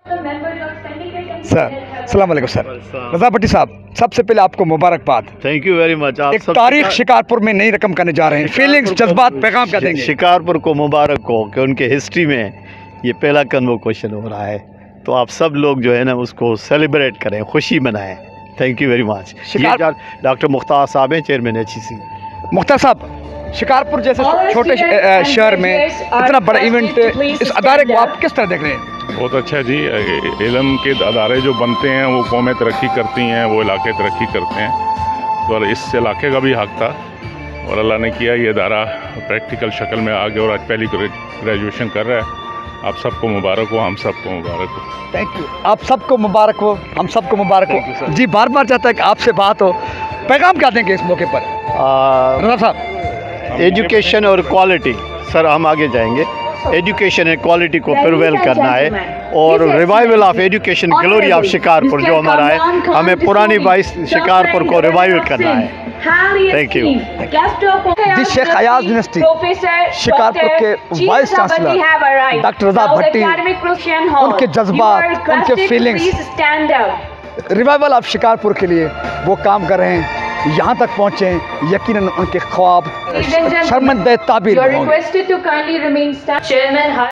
Sir अस्सलाम वालेकुम sir. रज़ा भट्टी साहब, सबसे पहले आपको मुबारकबाद। Thank you very much. आप एक तारीख शिकारपुर में नई रकम करने जा रहे हैं, फीलिंग्स, जज्बात, पैगाम क्या देंगे? शिकारपुर को मुबारक हो कि उनके हिस्ट्री में ये पहला कन्वोकेशन हो रहा है, तो आप सब लोग जो है ना उसको सेलिब्रेट करें, खुशी मनाएं। Thank you very much. Doctor Mukhtar साहब हैं, चेयरमैन HEC। मुख्तार साहब, शिकारपुर जैसे छोटे शहर में इतना बड़ा इवेंट, इस अदारे को आप किस तरह देख रहे हैं? बहुत अच्छा जी। इल्म के अदारे जो बनते हैं वो कौमें तरक्की करती हैं, वो इलाके तरक्की करते हैं, तो इस इलाके का भी हक था और अल्लाह ने किया ये अदारा प्रैक्टिकल शक्ल में आ गया और आज पहली ग्रेजुएशन कर रहा है। आप सबको मुबारक हो, हम सबको मुबारक हो। Thank you. आप सबको मुबारक हो, हम सबको मुबारक हो जी। बार बार चाहता है कि आपसे बात हो, पैगाम क्या देंगे इस मौके पर? रज़ा साहब, एजुकेशन और क्वालिटी, सर हम आगे जाएंगे। एजुकेशन एंड क्वालिटी को प्रिवेल करना है और revival of education glory of Shikarpur जो हमारा है, हमें पुरानी वाइस शिकारपुर को रिवाइवल करना है। Thank you. जी, शेख अयाज यूनिवर्सिटी शिकारपुर के vice chancellor doctor Raza Bhatti, उनके जज्बात, उनके फीलिंग्स, रिवाइवल ऑफ शिकारपुर के लिए वो काम कर रहे हैं, यहाँ तक पहुँचे। यकीनन उनके ख्वाब शर्मंदे ताबीर होंगे।